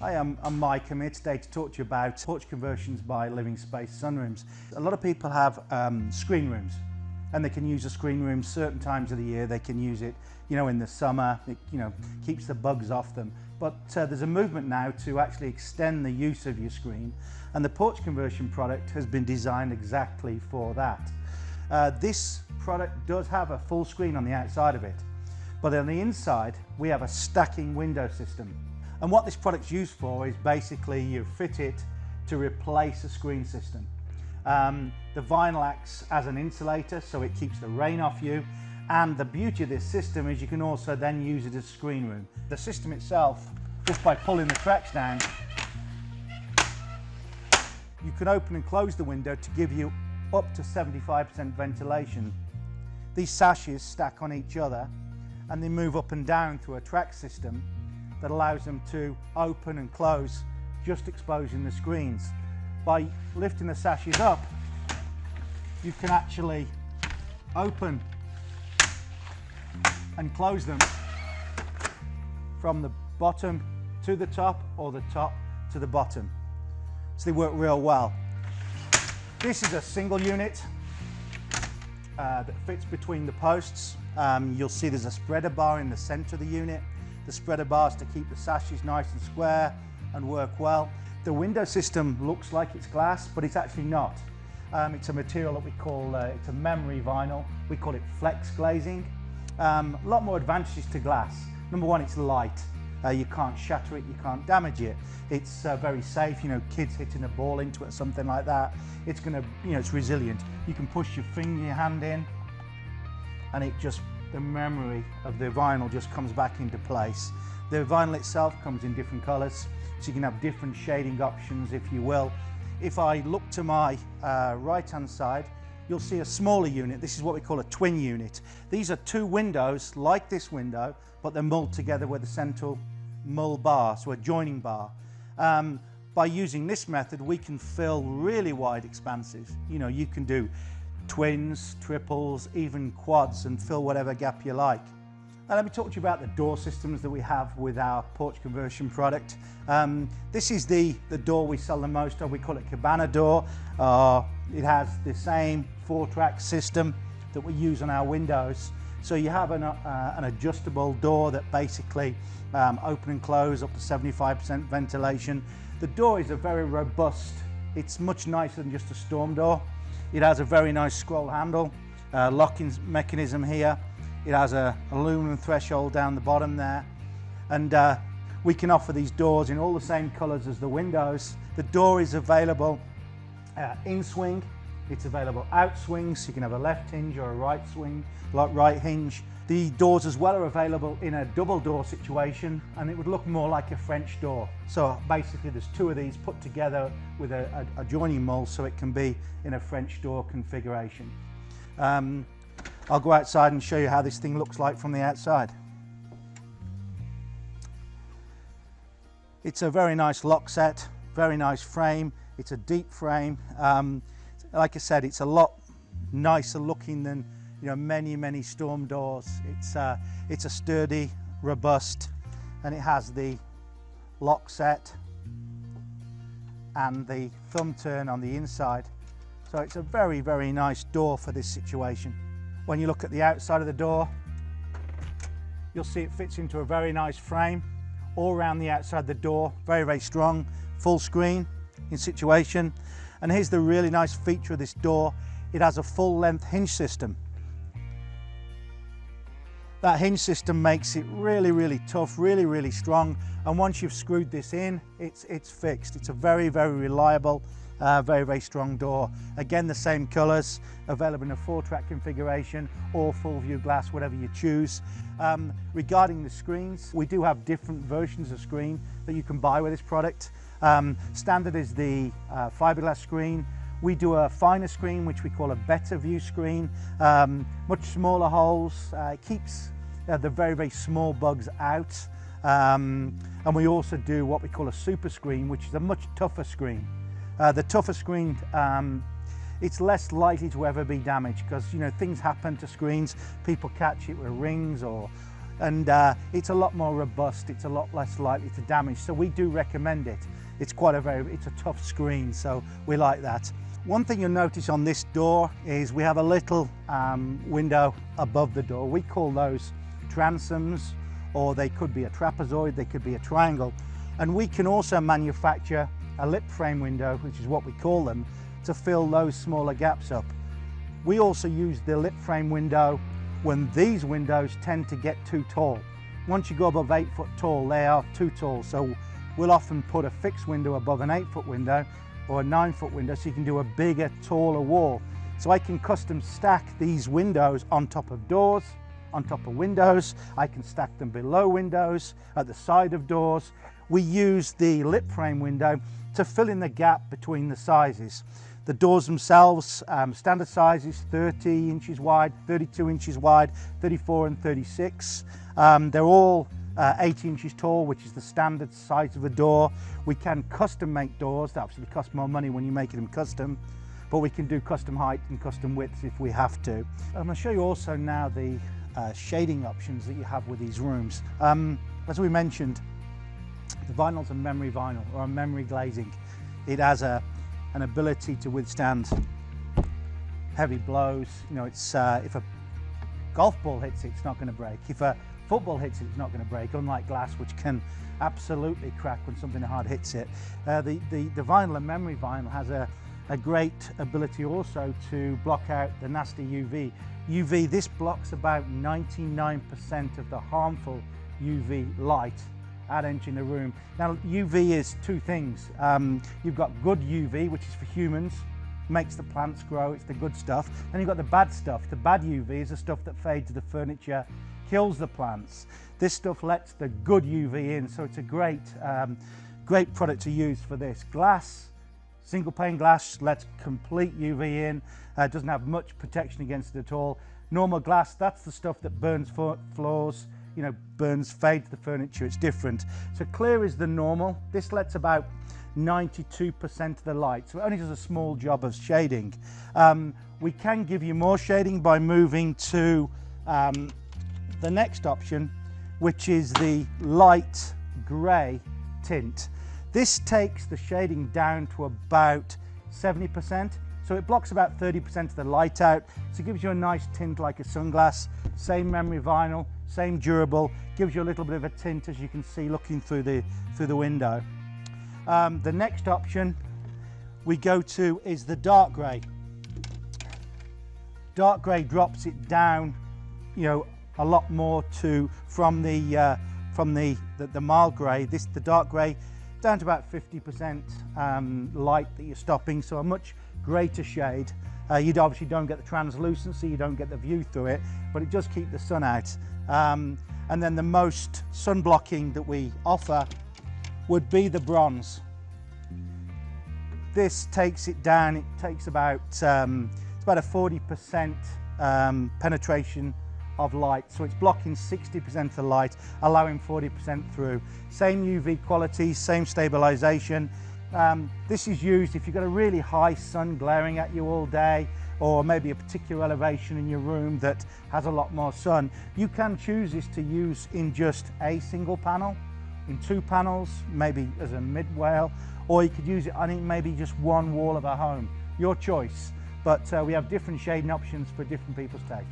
Hi, I'm Mike. I'm here today to talk to you about porch conversions by living space sunrooms. A lot of people have screen rooms, and they can use a screen room certain times of the year. They can use it, in the summer. It, keeps the bugs off them. But there's a movement now to actually extend the use of your screen, and the porch conversion product has been designed exactly for that. This product does have a full screen on the outside of it, but on the inside we have a stacking window system. And what this product's used for is basically you fit it to replace a screen system. The vinyl acts as an insulator, so it keeps the rain off you. And the beauty of this system is you can also then use it as a screen room. The system itself, just by pulling the tracks down, you can open and close the window to give you up to 75% ventilation. These sashes stack on each other and they move up and down through a track system that allows them to open and close, just exposing the screens. By lifting the sashes up, you can actually open and close them from the bottom to the top or the top to the bottom. So they work real well. This is a single unit that fits between the posts. You'll see there's a spreader bar in the center of the unit. The spreader bars to keep the sashes nice and square and work well. The window system looks like it's glass, but it's actually not. It's a material that we call, it's a memory vinyl. We call it flex glazing. A lot more advantages to glass. Number one, it's light. You can't shatter it, you can't damage it. It's very safe, kids hitting a ball into it or something like that. It's gonna, it's resilient. You can push your hand in and the memory of the vinyl just comes back into place. The vinyl itself comes in different colors, so you can have different shading options, if you will. If I look to my right-hand side, you'll see a smaller unit. This is what we call a twin unit. These are two windows like this window, but they're mulled together with a central mull bar, so a joining bar. By using this method, we can fill really wide expanses. You can do twins, triples, even quads, and fill whatever gap you like. Now let me talk to you about the door systems that we have with our porch conversion product. This is the door we sell the most of. We call it cabana door. It has the same 4-track system that we use on our windows. So you have an adjustable door that basically open and close up to 75% ventilation. The door is a very robust, it's much nicer than just a storm door. It has a very nice scroll handle, locking mechanism here. It has an aluminum threshold down the bottom there. And we can offer these doors in all the same colors as the windows. The door is available in swing. It's available out swing, so you can have a left hinge or a right hinge. The doors as well are available in a double door situation, and it would look more like a French door. So basically there's two of these put together with a joining mull, so it can be in a French door configuration. I'll go outside and show you how this thing looks like from the outside. It's a very nice lock set, very nice frame. It's a deep frame. Like I said, it's a lot nicer looking than many storm doors. It's a sturdy, robust, and it has the lock set and the thumb turn on the inside. So it's a very nice door for this situation. When you look at the outside of the door, you'll see it fits into a very nice frame all around the outside of the door. Very strong, full screen in situation. And here's the really nice feature of this door. It has a full length hinge system. That hinge system makes it really tough, really strong. And once you've screwed this in, it's fixed. It's a very reliable, very strong door. Again, the same colors, available in a 4-track configuration or full view glass, whatever you choose. Regarding the screens, we do have different versions of screen that you can buy with this product. Standard is the fiberglass screen. We do a finer screen, which we call a better view screen. Much smaller holes, keeps the very small bugs out. And we also do what we call a super screen, which is a much tougher screen. The tougher screen, it's less likely to ever be damaged because things happen to screens. People catch it with rings or and it's a lot more robust, it's a lot less likely to damage, so we do recommend it. It's a tough screen, so we like that. One thing you'll notice on this door is we have a little window above the door. We call those transoms, or they could be a trapezoid, they could be a triangle. And we can also manufacture a lip frame window, which is what we call them, to fill those smaller gaps up. We also use the lip frame window when these windows tend to get too tall. Once you go above 8 foot tall, they are too tall. So we'll often put a fixed window above an 8 foot window or a 9 foot window, so you can do a bigger, taller wall. So I can custom stack these windows on top of doors, on top of windows. I can stack them below windows, at the side of doors. We use the lip frame window to fill in the gap between the sizes. The doors themselves, standard sizes, 30 inches wide, 32 inches wide, 34 and 36. They're all 80 inches tall, which is the standard size of a door. We can custom make doors. That obviously cost more money when you make them custom, but we can do custom height and custom widths if we have to. I'm going to show you also now the shading options that you have with these rooms. As we mentioned, the vinyl's a memory vinyl, or a memory glazing. It has an ability to withstand heavy blows. You know, it's if a golf ball hits it, it's not going to break. If a football hits it, it's not going to break, unlike glass, which can absolutely crack when something hard hits it. The vinyl and memory vinyl has a great ability also to block out the nasty UV. This blocks about 99% of the harmful UV light at entering the room. Now, UV is two things. You've got good UV, which is for humans, makes the plants grow, it's the good stuff. Then you've got the bad stuff. The bad UV is the stuff that fades the furniture, kills the plants. This stuff lets the good UV in, so it's a great product to use for this. Glass, single pane glass, lets complete UV in, doesn't have much protection against it at all. Normal glass, that's the stuff that burns floors, you know, fades the furniture, it's different. So clear is the normal. This lets about 92% of the light, so it only does a small job of shading. We can give you more shading by moving to the next option, which is the light grey tint. This takes the shading down to about 70%, so it blocks about 30% of the light out, so it gives you a nice tint like a sunglass. Same memory vinyl, same durable, gives you a little bit of a tint, as you can see looking through the window. The next option we go to is the dark grey. Dark grey drops it down, you know, a lot more from the mild grey. The dark grey down to about 50% light that you're stopping, so a much greater shade. You obviously don't get the translucency, you don't get the view through it, but it does keep the sun out. And then the most sun blocking that we offer would be the bronze. This takes it down. It takes about it's about a 40% penetration of light, so it's blocking 60% of the light, allowing 40% through. Same UV quality, same stabilization. This is used if you've got a really high sun glaring at you all day, or maybe a particular elevation in your room that has a lot more sun. You can choose this to use in just a single panel, in 2 panels, maybe as a mid-wall, or you could use it on maybe just one wall of a home. Your choice, but we have different shading options for different people's tastes.